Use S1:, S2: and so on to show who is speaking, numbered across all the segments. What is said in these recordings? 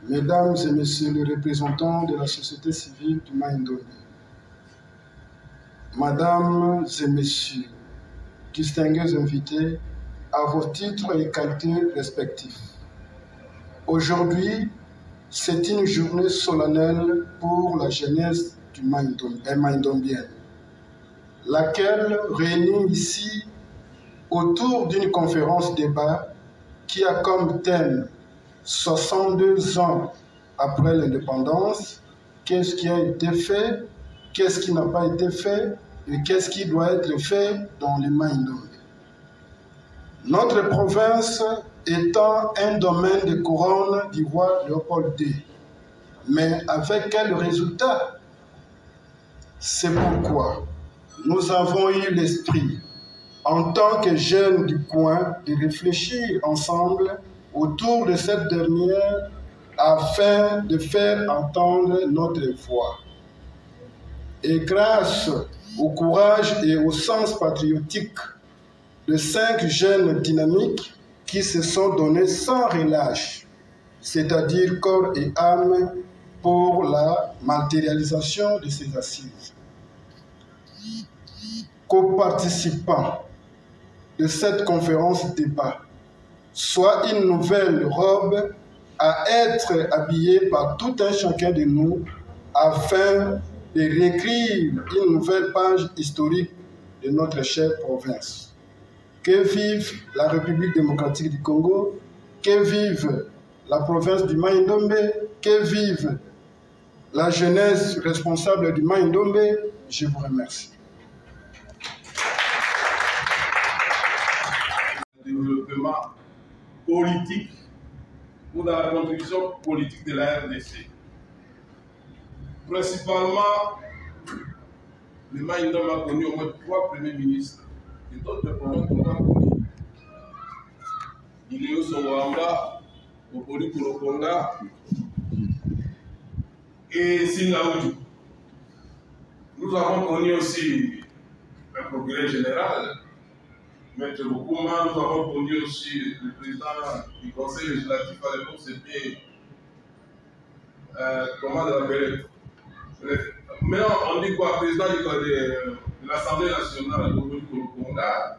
S1: Mesdames et Messieurs les représentants de la société civile du Mai-Ndombe, Mesdames et Messieurs, distingués invités, à vos titres et qualités respectifs. Aujourd'hui, c'est une journée solennelle pour la jeunesse du Mai-Ndombienne, laquelle réunit ici autour d'une conférence débat qui a comme thème 62 ans après l'indépendance, qu'est-ce qui a été fait, qu'est-ce qui n'a pas été fait et qu'est-ce qui doit être fait dans les Mai-Ndombe. Notre province étant un domaine de couronne du roi Léopold II, mais avec quel résultat? C'est pourquoi nous avons eu l'esprit, en tant que jeunes du coin, de réfléchir ensemble autour de cette dernière afin de faire entendre notre voix. Et grâce au courage et au sens patriotique de 5 jeunes dynamiques qui se sont donnés sans relâche, c'est-à-dire corps et âme, pour la matérialisation de ces assises. Co-participants de cette conférence débat, soit une nouvelle robe à être habillée par tout un chacun de nous afin de réécrire une nouvelle page historique de notre chère province. Que vive la République démocratique du Congo, que vive la province du Mai-Ndombe, que vive la jeunesse responsable du Mai-Ndombe. Je vous remercie.
S2: Développement politique ou dans la contribution politique de la RDC. Principalement, le Mai-Ndombe a connu au moins 3 premiers ministres et d'autres provinces n'ont pas connu. Il y a eu Sowamba, Opoli Kolokonga et Singaoudou. Nous avons connu aussi le procureur général, Maître Boukouma. Nous avons connu aussi le président du conseil législatif à l'époque, c'était comment de l'appeler. Maintenant, on dit quoi? Président de l'Assemblée nationale, Opoli Kolokonga.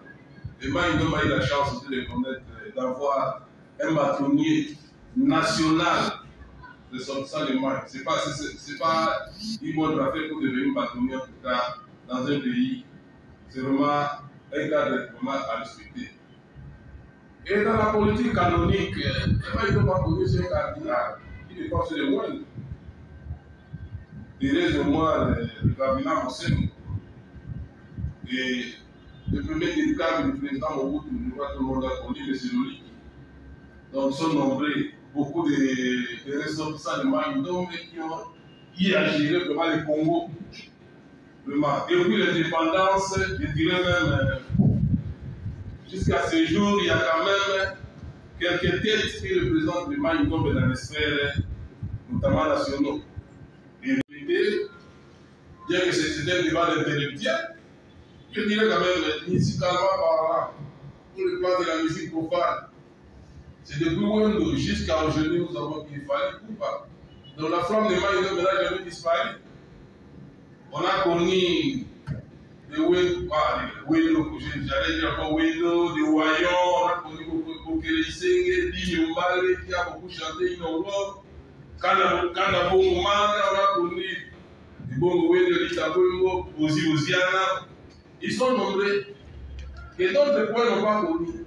S2: Et Mai-Ndombe a eu la chance aussi de connaître, d'avoir un bâtonnier national de son sang de Mai. Ce n'est pas une bonne affaire pour devenir bâtonnier, en tout cas, dans un pays. C'est vraiment un cadre à respecter. Et dans la politique canonique, Mai-Ndombe a connu ce cardinal qui défend sur les moines. Derrière de moi, le cardinal Monseigneur. Et le premier délicat du président Mobutu, je crois que tout le monde a connu, M. Loli. Donc, sont nombreux beaucoup de ressortissants de Mai-Ndombe qui a géré vraiment le Congo. Vraiment. Depuis l'indépendance, je dirais même, jusqu'à ce jour, il y a quand même quelques têtes qui représentent le Mai-Ndombe dans les sphères, notamment nationaux. Et l'idée, bien que c'était un débat d'intellectuel, je dirais quand même, musicalement parlant, pour le plan de la musique profane, c'est depuis Wendo jusqu'à aujourd'hui, nous avons qu'il fallait ou pas. Donc la flamme de Mai-Ndombe n'a jamais disparu. On a connu des Wendo, j'allais dire encore Wendo, des Wayon, on a connu Bokele Isenge, Dinyumbale qui a beaucoup chanté Inongo, Kanda Bongo Manga, on a connu des Bongo Wendo, Litabongo, Ozi Oziana. Ils sont nombreux. Et d'autres points n'ont pas connu.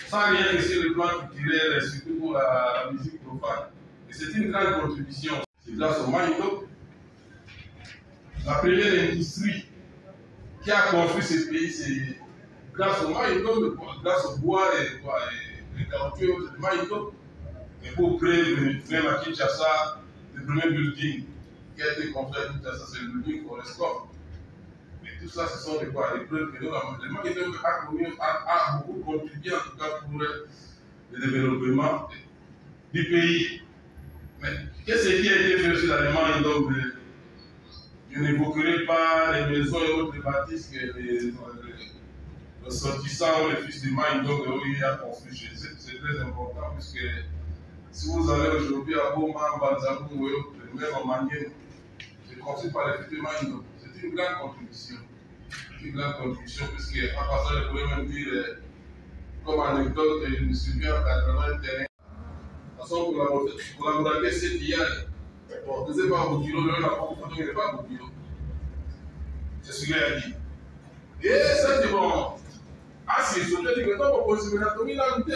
S2: Sans rien que sur le plan culturel, surtout pour la musique profane. Et c'est une grande contribution. C'est grâce au Mai-Ndombe. La première industrie qui a construit ce pays, c'est grâce au Mai-Ndombe, grâce au bois et les caoutchouc du Mai-Ndombe. Et pour créer même à Kinshasa, le premier building qui a été construit à Kinshasa, c'est le building Forescom. Et tout ça, ce sont des preuves que le Mai-Ndombe a beaucoup contribué, en tout cas, pour le développement du pays. Mais qu'est-ce qui a été fait sur la Mai-Ndombe? Je n'évoquerai pas les maisons et autres bâtisses que les ressortissants ou les fils de Mai-Ndombe ont construit chez eux. C'est très important puisque Si vous allez aujourd'hui à Boma, Banzabou, même en Manienne, c'est construit par les futurs Maïno. C'est une grande contribution. Une grande contribution, puisque en passant, je pourrais même dire, comme anecdote, je me souviens en 81, à son collaborateur, c'est d'hier. Bon, je ne sais pas au kilo, mais on n'a pas beaucoup de pas au kilo. C'est ce qu'il a dit. Et ça, c'est bon. Ah, c'est ce que je dis, mais non, on peut se mettre à tomber dans le thé.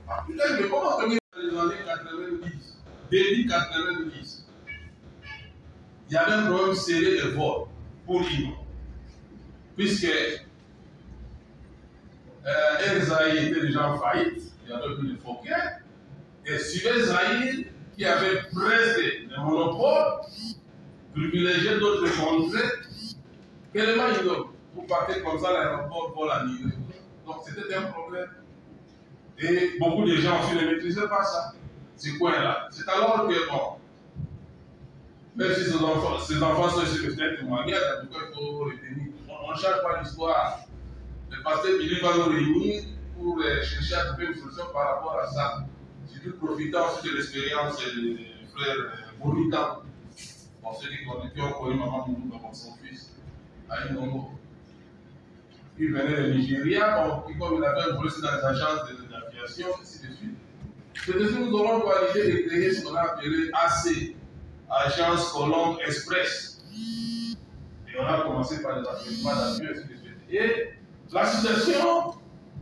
S2: Ah, putain, mais comment tomber dans les années 90, début 90, il y avait un problème serré de vote pour l'IMA. Puisque Zaïre était déjà en faillite, il y avait plus de Fouquet, et suivait Zaïre qui avait presque le monopole, privilégié d'autres contrées. Quellement vous partez comme ça, l'aéroport vole à Nîmes. Donc c'était un problème. Et beaucoup de gens aussi ne maîtrisaient pas ça, ces coins-là. C'est alors que, bon, même si ces enfants sont issus de cette témoignage, en tout cas, il faut retenir. On ne cherche pas l'histoire. Le pasteur Billy va nous réunir pour chercher à trouver une solution par rapport à ça. Surtout profitant aussi de l'expérience des frères Bonita. Pour ceux qui ont connu Maman Moudou comme son fils, à Inongo. Il venait de Nigeria, donc comme il avait volé dans les agences d'aviation, ainsi de suite. C'est de suite, nous aurons validé de créer ce qu'on a appelé AC, Agence Colombe Express. Et on a commencé par les appelements d'avion, ainsi de suite. Et la situation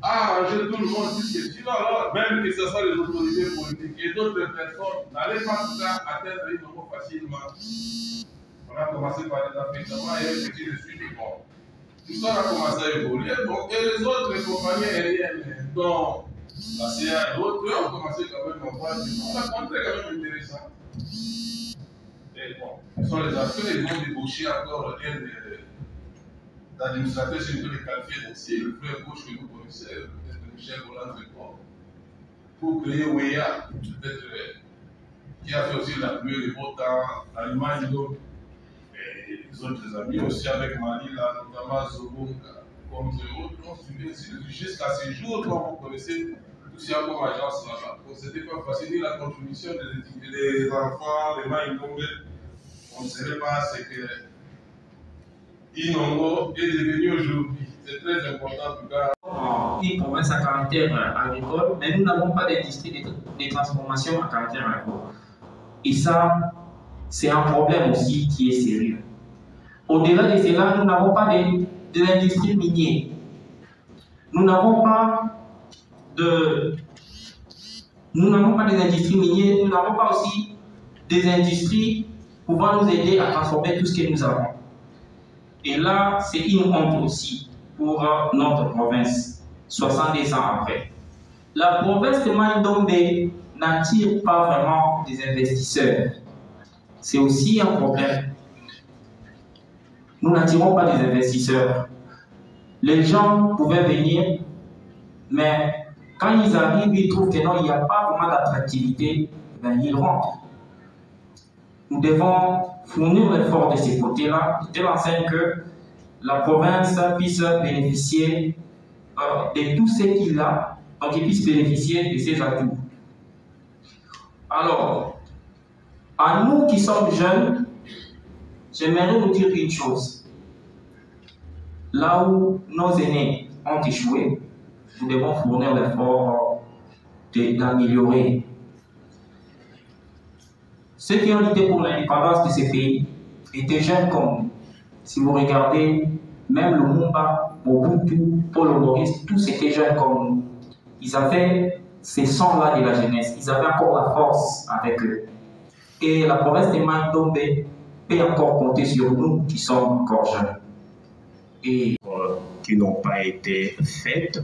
S2: a arrangé tout le monde, puisque sinon, alors, même que ce soit les autorités politiques et d'autres personnes, n'allaient pas tout ça atteindre les nombreux facilement. On a commencé par les appelements et un petit de suite. Bon. L'histoire a commencé à évoluer. Donc, et les autres compagnies aériennes, dont la CIA et d'autres, ont commencé quand même à voir. On a montré quand même intéressant. Et bon, ce sont les affaires, ils vont débaucher encore un d'administrateur sur une les qualifiés d'anciens, le frère gauche que nous connaissons, peut-être Michel Roland Report, pour créer OEA, peut-être qui a fait aussi la pluie, le beau temps, l'Allemagne, et les autres amis aussi avec Mali, là, notamment Zobonga, comme autres, on suivait jusqu'à ce jour, quand vous connaissez tout ça comme agence là-bas. Donc c'était pas facile, ni la contribution des enfants, des mains. On ne savait pas ce que Inongo est devenu aujourd'hui. C'est très important en tout cas.
S3: Une province à caractère agricole, mais nous n'avons pas d'industrie de transformation à caractère agricole. Et ça, c'est un problème aussi qui est sérieux. Au-delà de cela, nous n'avons pas de l'industrie minière. Nous n'avons pas des industries minières, nous n'avons pas aussi des industries pouvant nous aider à transformer tout ce que nous avons. Et là, c'est une honte aussi pour notre province, 70 ans après. La province de Maïdombe n'attire pas vraiment des investisseurs. C'est aussi un problème. Nous n'attirons pas des investisseurs. Les gens pouvaient venir, mais quand ils arrivent, ils trouvent que non, il n'y a pas vraiment d'attractivité, ben, ils rentrent. Nous devons fournir l'effort de ces côtés-là, de telle enseigne que la province puisse bénéficier de tout ce qu'il a, donc qu'il puisse bénéficier de ses atouts. Alors, à nous qui sommes jeunes, j'aimerais vous dire une chose. Là où nos aînés ont échoué, nous devons fournir l'effort d'améliorer. Ceux qui ont lutté pour l'indépendance de ces pays étaient jeunes comme nous. Si vous regardez, même Lumumba, Mobutu, Paul Maurice, tous étaient jeunes comme nous. Ils avaient ces sons-là de la jeunesse, ils avaient encore la force avec eux. Et la province de Maïdombe peut encore compter sur nous qui sommes encore jeunes. Et
S4: qui n'ont pas été faites,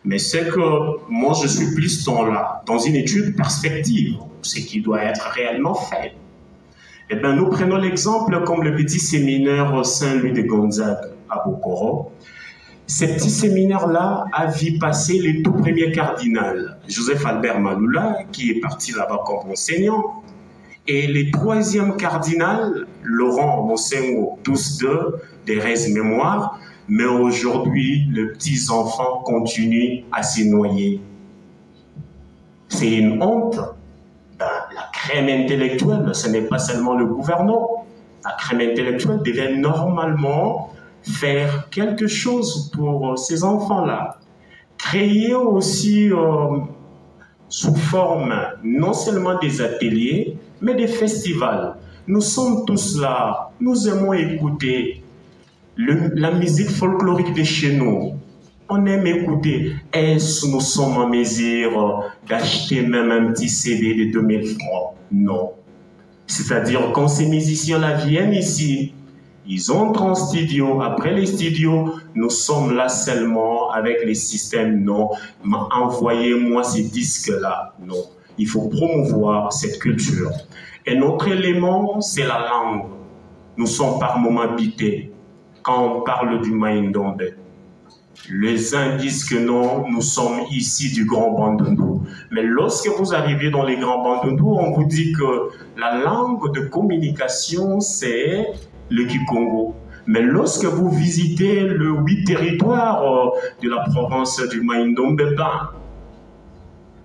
S4: mais c'est que moi je suis plus dans une étude perspective, ce qui doit être réellement fait. Eh bien, nous prenons l'exemple comme le petit séminaire Saint-Louis de Gonzague à Bokoro. Ce petit séminaire-là a vu passer les tout premiers cardinals, Joseph Albert Maloula, qui est parti là-bas comme enseignant, et les troisièmes cardinal, Laurent Monsengo, tous deux, des restes mémoire, mais aujourd'hui, les petits enfants continuent à s'y noyer. C'est une honte. crème intellectuelle, ce n'est pas seulement le gouvernant. La crème intellectuelle devait normalement faire quelque chose pour ces enfants-là. Créer aussi sous forme non seulement des ateliers, mais des festivals. Nous sommes tous là, nous aimons écouter la musique folklorique de chez nous. On aime écouter. Est-ce que nous sommes en mesure d'acheter même un petit CD de 2000 francs? Non. C'est-à-dire quand ces musiciens-là viennent ici, ils entrent en studio. Après les studios, nous sommes là seulement avec les systèmes. Non, envoyez-moi ces disques-là. Non, il faut promouvoir cette culture. Et notre élément, c'est la langue. Nous sommes par moments habités. Quand on parle du Maïndombe, les uns disent que non, nous sommes ici du Grand Bandundu. Mais lorsque vous arrivez dans les Grands Bandundu, on vous dit que la langue de communication, c'est le Kikongo. Mais lorsque vous visitez le 8 territoires de la province du Maïndombe,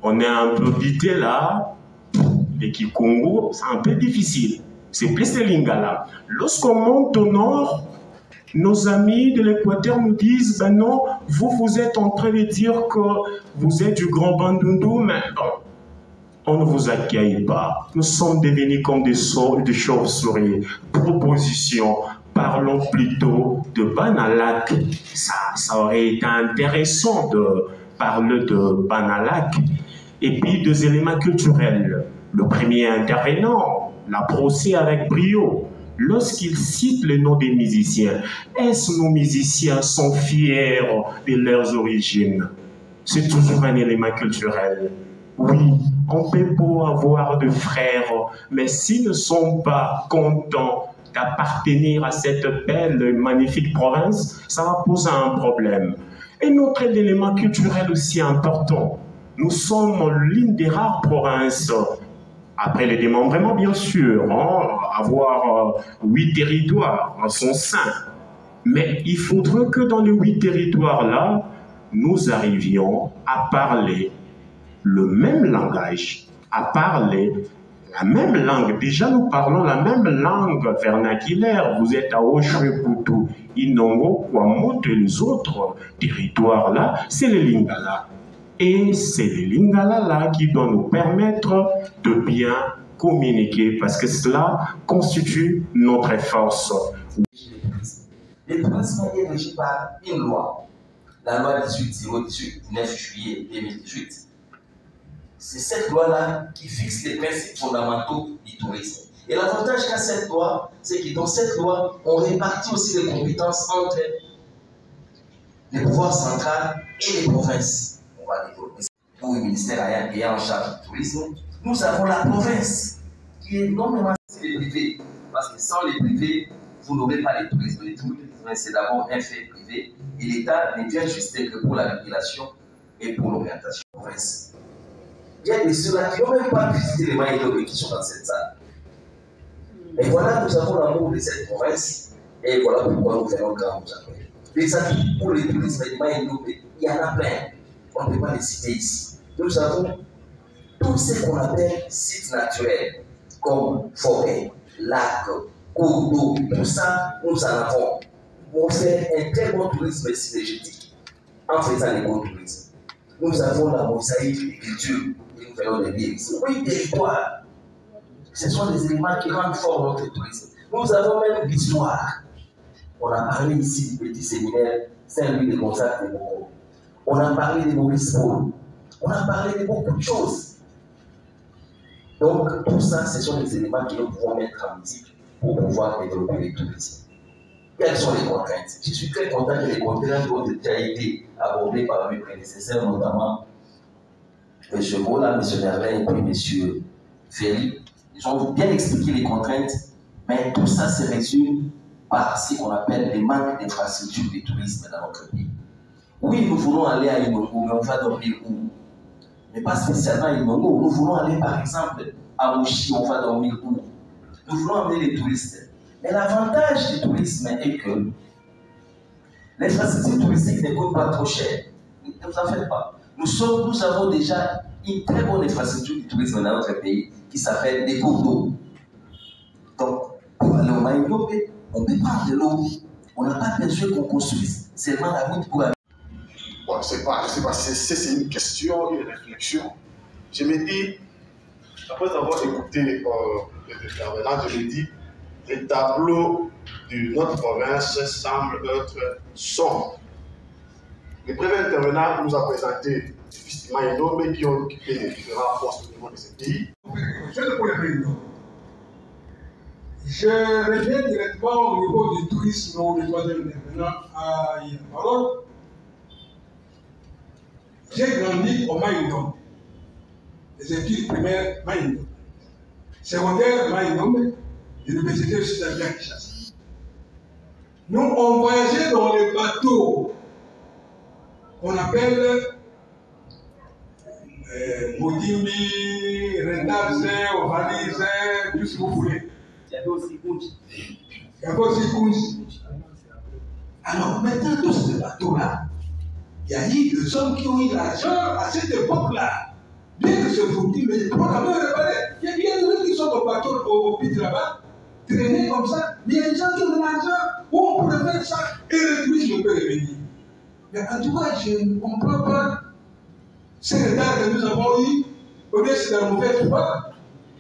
S4: on est un peu habité là. Le Kikongo, c'est un peu difficile. C'est plus le Lingala. Lorsqu'on monte au nord, nos amis de l'Équateur nous disent, ben non, vous êtes en train de dire que vous êtes du Grand Bandundu, mais bon, on ne vous accueille pas. Nous sommes devenus comme des chauves-souris. Proposition, parlons plutôt de Banalak. Ça aurait été intéressant de parler de Banalak. Et puis, deux éléments culturels. Le premier intervenant, la procès avec brio. Lorsqu'il cite le nom des musiciens, est-ce que nos musiciens sont fiers de leurs origines? C'est toujours un élément culturel. Oui, on peut beau avoir de frères, mais s'ils ne sont pas contents d'appartenir à cette belle et magnifique province, ça va poser un problème. Et notre élément culturel aussi important, nous sommes l'une des rares provinces, après le démembrement bien sûr, avoir 8 territoires en son sein. Mais il faudrait que dans les 8 territoires-là, nous arrivions à parler le même langage, à parler la même langue. Déjà, nous parlons la même langue vernaculaire. Vous êtes à Oshweputu, Inongo, Kwamoto et les autres territoires-là, c'est le Lingala. Et c'est le Lingala-là qui doit nous permettre de bien communiquer parce que cela constitue notre force.
S5: Le tourisme est régi par une loi, la loi 18/018 du 9 juillet 2018. C'est cette loi-là qui fixe les principes fondamentaux du tourisme. Et l'avantage qu'a cette loi, c'est que dans cette loi, on répartit aussi les compétences entre les pouvoirs centraux et les provinces. On va développer ça. Pour le ministère ayant en charge du tourisme, nous avons la province qui est énormément les privés. Parce que sans les privés, vous n'aurez pas les tourismes. Les tourismes, c'est d'abord un fait privé. Et l'État n'est bien ajusté que pour la régulation et pour l'orientation de la province. Il y a des ceux-là qui n'ont même pas visité les Maïndombe qui sont dans cette salle. Et voilà, nous avons l'amour de cette province. Et voilà pourquoi nous faisons grand Japon. Les atouts pour le tourisme des Maïndombe, il y en a plein. On ne peut pas les citer ici. Nous avons tout ce qu'on appelle sites naturels, comme forêt, lac, cours d'eau, tout ça, nous en avons. On fait un très bon tourisme synergétique en faisant les bons tourismes. Nous avons la mosaïque des cultures et nous faisons des liens ici. Oui, territoire. Ce sont des éléments qui rendent fort notre tourisme. Nous avons même l'histoire. On a parlé ici du petit séminaire Saint-Louis de Gonzague de Boko. On a parlé de Maurice Paul. On a parlé de beaucoup de choses. Donc, tout ça, ce sont des éléments que nous pouvons mettre en musique pour pouvoir développer le tourisme. Quelles sont les contraintes? Je suis très content que les contraintes ont déjà été abordées par mes prédécesseurs, notamment M. Mola, M. Merlin et puis M. Ferry. Ils ont bien expliqué les contraintes, mais tout ça se résume par ce qu'on appelle les manques d'infrastructures de tourisme dans notre pays. Oui, nous voulons aller à Inongo, mais on va dormir où? Mais pas spécialement à Inongo. Nous voulons aller par exemple à Moshi, on va dormir où? Nous voulons amener les touristes. Mais l'avantage du tourisme est que l'infrastructure touristique ne coûte pas trop cher. Ne vous en faites pas. Nous avons déjà une très bonne infrastructure du tourisme dans notre pays. qui s'appelle des cours d'eau. Donc, pour aller au Maïndombe, on peut pas de l'eau. On n'a pas besoin qu'on construise seulement la route pour aller.
S6: Bon, je sais pas, c'est une question, une réflexion. Je me dis, après avoir écouté les intervenants, je me dis, les tableaux de notre province semblent être sombres. Le premier intervenant nous a présenté les fils de Maïndombe qui ont occupé les différents postes au niveau de ce pays.
S7: Je reviens directement au niveau du tourisme, au troisième intervenant à Yémen. J'ai grandi au Maïndombe. Les études primaires Maïndombe. Secondaire Maïndombe, l'université aussi de la Kinshasa. Nous, on voyageait dans les bateaux qu'on appelle Moudimbi, Rendazé, Ovalizé, tout ce que vous voulez.
S5: Il y avait aussi Kunji.
S7: Il y avait aussi Kunji. Alors maintenant, tous ces bateaux-là, il y a eu des hommes qui ont eu l'argent à cette époque-là. Bien que ce aujourd'hui, mais pour la même réparé, il y a bien des gens qui sont au bateau, au pit là-bas, traînés comme ça, mais il y a des gens qui ont de l'argent, où on pourrait faire ça, et le tourisme peut revenir. Mais en tout cas, je ne comprends pas ce retard que nous avons eu, ou bien c'est la mauvaise voie,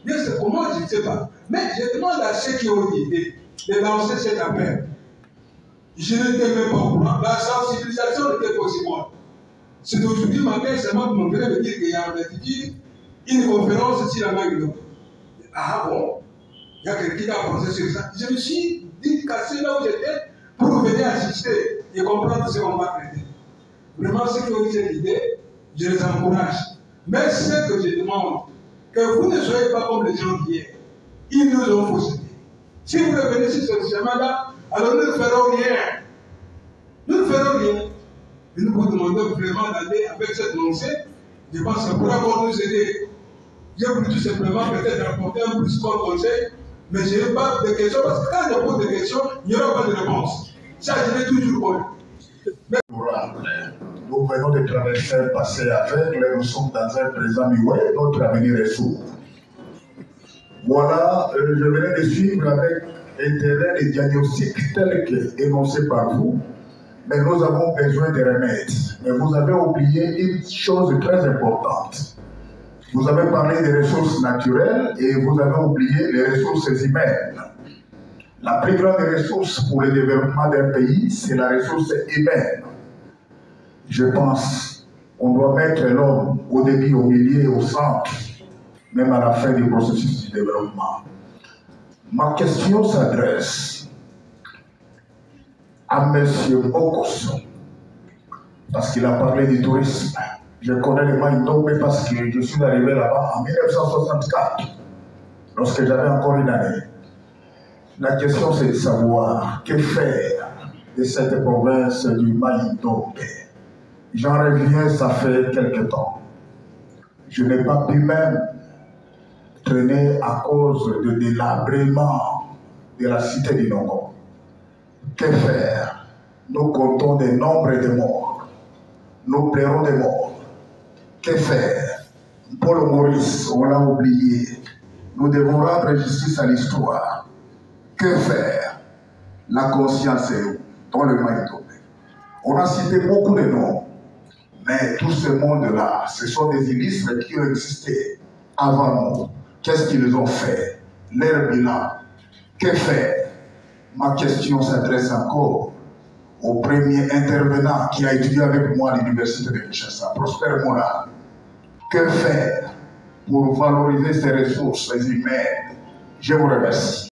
S7: bien c'est comment, je ne sais pas. Mais je demande à ceux qui ont l'idée de lancer cette affaire. Je n'étais même pas au courant. La sensibilisation n'était pas aussi bonne. C'est aujourd'hui matin seulement que mon frère me dit qu'il y a une conférence sur la Maïndombe. Ah bon, il y a quelqu'un qui a pensé sur ça. Je me suis dit casser là où j'étais pour venir assister et comprendre ce qu'on va traiter. Vraiment, ceux qui ont eu cette idée, je les encourage. Mais ce que je demande, que vous ne soyez pas comme les gens d'hier. Ils nous ont faussés. Si vous revenez sur ce chemin-là, alors nous ne ferons rien. Nous ne ferons rien. Et nous vous demandons vraiment d'aller avec cette lancée. Je pense que ça pourra encore nous aider. J'ai voulu tout simplement peut-être apporter un plus comme conseil, mais je n'ai pas de questions, parce que quand je pose des questions, il n'y aura pas de réponse. Ça, je l'ai toujours connu.
S8: Nous venons de traverser un passé aveugle, nous sommes dans un présent muet, notre avenir est sourd. Voilà, je venais de suivre avec intérêt les diagnostics tels que énoncés par vous, mais nous avons besoin de remèdes. Mais vous avez oublié une chose très importante. Vous avez parlé des ressources naturelles et vous avez oublié les ressources humaines. La plus grande ressource pour le développement d'un pays, c'est la ressource humaine. Je pense qu'on doit mettre l'homme au début, au milieu et au centre, même à la fin du processus du développement. Ma question s'adresse à M. Okosso, parce qu'il a parlé du tourisme. Je connais les Maïndombe parce que je suis arrivé là-bas en 1964, lorsque j'avais encore une année. La question, c'est de savoir que faire de cette province du Maïndombe. J'en reviens, ça fait quelque temps. Je n'ai pas pu même traîner à cause de délabrement de la cité du Nongo. Que faire? Nous comptons des nombres de morts. Nous pleurons des morts. Que faire? Paul Maurice, on l'a oublié. Nous devons rendre justice à l'histoire. Que faire? La conscience est où? Dans le Maïndombe. On a cité beaucoup de noms. Mais tout ce monde-là, ce sont des illustres qui ont existé avant nous. Qu'est-ce qu'ils ont fait? Leur bilan. Que faire? Ma question s'adresse encore au premier intervenant qui a étudié avec moi à l'université de Kinshasa, Prosper Moula. Que faire pour valoriser ces ressources humaines? Je vous remercie.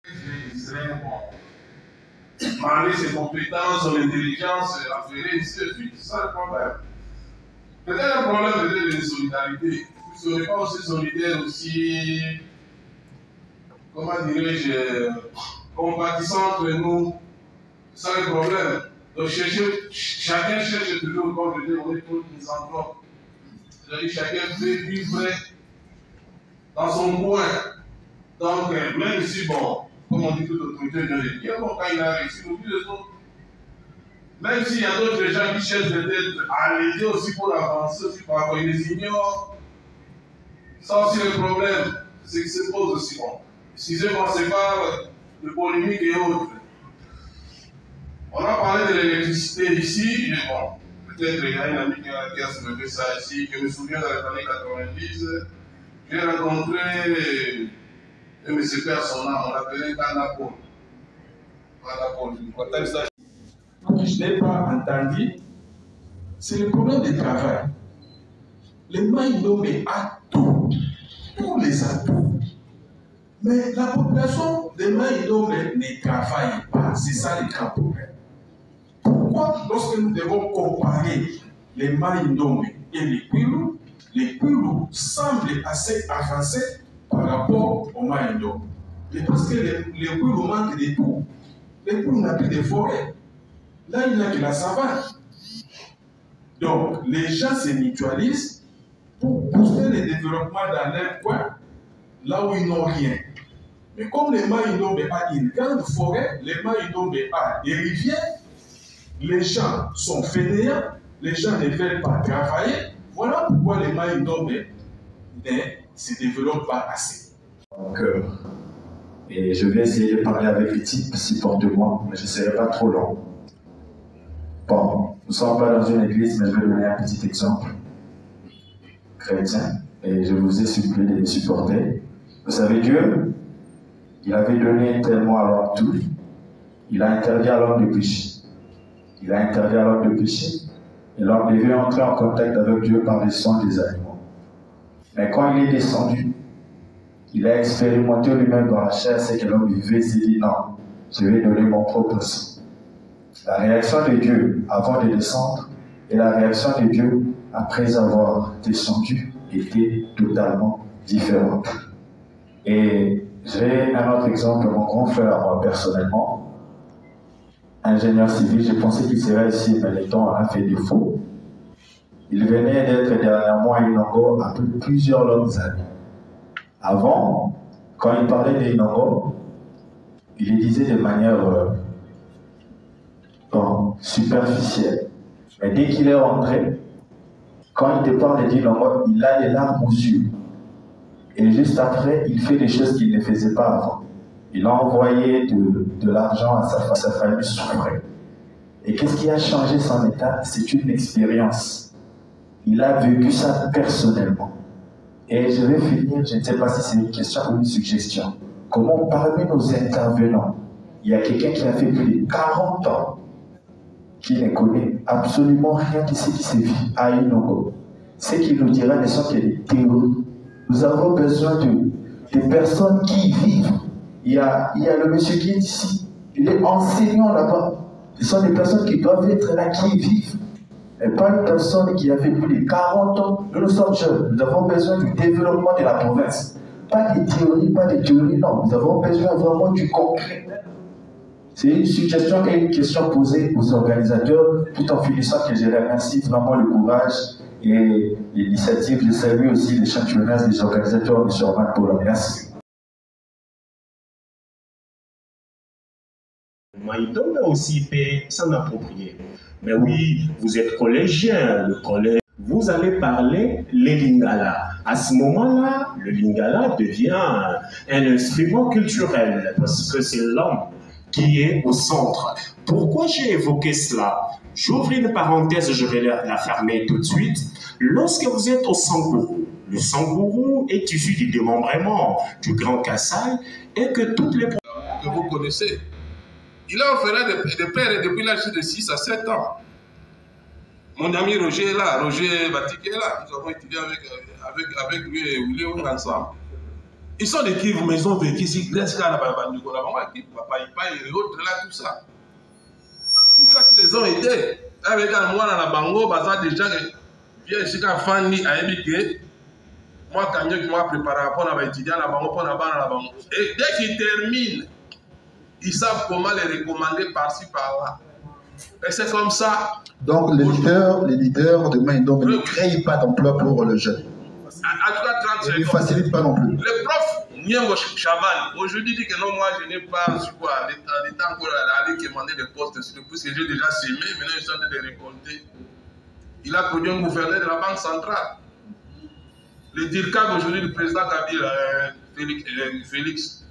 S2: Malgré ses compétences, son intelligence, affairer, c'est ça le problème. Peut-être un problème de solidarité. Vous ne serez pas aussi solidaire, aussi, comment dirais-je, compatissant entre nous. C'est ça le problème. Donc chacun cherche toujours, comme je dis, on est pour les enveloppes. C'est-à-dire chacun veut vivre dans son coin. Donc, même si, bon, comme on dit, toute autorité vient de dire, bon, quand il a réussi, nous dit les autres. Même s'il y a d'autres gens qui cherchent peut-être à l'aider aussi pour avancer, aussi par rapport, ils les ignorent. Ça aussi le problème. se pose aussi. Bon. Si je ne pensais pas de polémique et autres. On a parlé de l'électricité ici, mais bon, peut-être il y a une amie qui a soulevé ça ici. Je me souviens dans les années 90, j'ai rencontré un monsieur père son nom, on l'appelait Kanda Paul. Kanda Paul, je partage ça.
S7: Je n'ai pas entendu, c'est le problème du travail. Les Maïndombe a tout, tous les atouts. Mais la population des Maïndombe ne travaille pas, c'est ça le grand problème. Pourquoi, lorsque nous devons comparer les Maïndombe et les Kwilu semblent assez avancés par rapport aux Maïndombe. Mais parce que les Kwilu manquent de tout. Les Kwilu n'ont plus de forêt. Là, il n'y a que la savane. Donc, les gens se mutualisent pour booster le développement dans leur coin, là où ils n'ont rien. Mais comme les Maïndombe ont une grande forêt, les Maïndombe ont des rivières, les gens sont fainéants, les gens ne veulent pas travailler. Voilà pourquoi les Maïndombe ne se développent pas assez.
S8: Donc, et je vais essayer de parler avec les types, supporte-moi, mais je ne serai pas trop long. Bon, nous ne sommes pas dans une église, mais je vais donner un petit exemple chrétien, et je vous ai supplié de me supporter. Vous savez, Dieu, il avait donné tellement à l'homme tout, il a interdit à l'homme de pécher. Il a interdit à l'homme de pécher, et l'homme devait entrer en contact avec Dieu par le sang des animaux. Mais quand il est descendu, il a expérimenté lui-même dans la chair ce que l'homme vivait, il s'est dit non, je vais donner mon propre sang. La réaction de Dieu avant de descendre et la réaction de Dieu après avoir descendu était totalement différente. Et j'ai un autre exemple, mon grand frère, moi personnellement, ingénieur civil, je pensais qu'il serait ici, mais le temps a fait défaut. Il venait d'être dernièrement à Inongo après plusieurs longues années. Avant, quand il parlait d'Inongo, il le disait de manière superficielle. Mais dès qu'il est rentré, quand il te parle d'Inongo, il a des larmes aux yeux. Et juste après, il fait des choses qu'il ne faisait pas avant. Il a envoyé de l'argent à sa famille souffrait. Et qu'est-ce qui a changé son état? C'est une expérience. Il a vécu ça personnellement. Et je vais finir, je ne sais pas si c'est une question ou une suggestion. Comment parmi nos intervenants, il y a quelqu'un qui a fait plus de 40 ans, qui ne connaît absolument rien de ce qui se vit à Inongo. Ce qu'il nous dira ne sont que des théories. Nous avons besoin de personnes qui y vivent. Il y a le monsieur qui est ici, il est enseignant là-bas. Ce sont des personnes qui doivent être là, qui y vivent. Et pas une personne qui a fait plus de 40 ans. Nous sommes jeunes, nous avons besoin du développement de la province. Pas des théories, non. Nous avons besoin vraiment du concret. C'est une suggestion et une question posée aux organisateurs, tout en finissant que je remercie vraiment le courage et l'initiative. Je salue aussi les championnats des organisateurs de Sorman pour la merci.
S4: Maïndombe aussi peut s'en approprier. Mais oui, vous êtes collégien, le collège. Vous allez parler les lingala. À ce moment-là, le lingala devient un instrument culturel parce que c'est l'homme qui est au centre. Pourquoi j'ai évoqué cela? J'ouvre une parenthèse, je vais la fermer tout de suite. Lorsque vous êtes au Sangourou, le Sangourou est issu du démembrement du Grand Kassai et que toutes les...
S2: que vous connaissez. Il a offert des pères depuis l'âge de 6 à 7 ans. Mon ami Roger est là, Roger Batik est là. Nous avons étudié avec lui et William ensemble. Ils sont des Kivu, mais ils ont vécu ici. Papa et autres là, tout ça. Tout ça qui les ont aidés. Avec un mois dans la bango, des gens qui viennent ici quand Fanny a émigré. Moi, quand je m'a préparé pour étudier dans la bango, pour la bango. Et dès qu'ils terminent, ils savent comment les recommander par-ci, par-là. Et c'est comme ça.
S9: Donc, les leaders de Maïndombe ne créent pas d'emploi pour le jeune.
S2: En tout cas, 30 secondes.
S9: Ils ne facilitent pas non plus.
S2: Le prof Nyengo Chaban, aujourd'hui, dit que non, moi, je n'ai pas, en étant encore allé demander des postes, puisque j'ai déjà semé, maintenant, ils sont en train de récolter. Il a produit un gouverneur de la Banque centrale. Le DIRCAG, aujourd'hui, le président Kabila, Félix.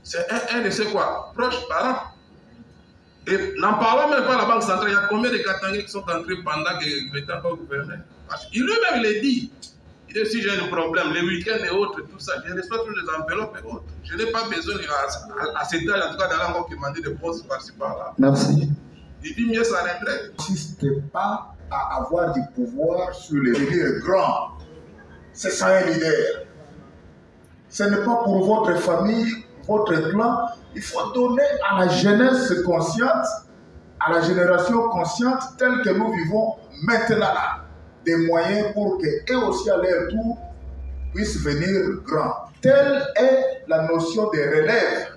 S2: C'est un de ses quoi, proches parents. Et n'en parlons même pas à la Banque centrale, il y a combien de Katangais qui sont entrés pendant que l'État n'a pas gouverné? Il lui-même il dit. Il dit si j'ai un problème, les week-ends et autres, tout ça, je reçois tous les enveloppes et autres. Je n'ai pas besoin à cet âge, en tout cas, d'aller encore demander des postes par-ci par-là.
S9: Merci.
S2: Il dit mieux sa retraite.
S8: N'insistez pas à avoir du pouvoir sur les leaders grands. C'est ça un leader. Ce n'est pas pour votre famille, votre clan. Il faut donner à la jeunesse consciente, à la génération consciente, telle que nous vivons maintenant là, des moyens pour qu'eux aussi à leur tour puissent venir grands. Telle est la notion des relèves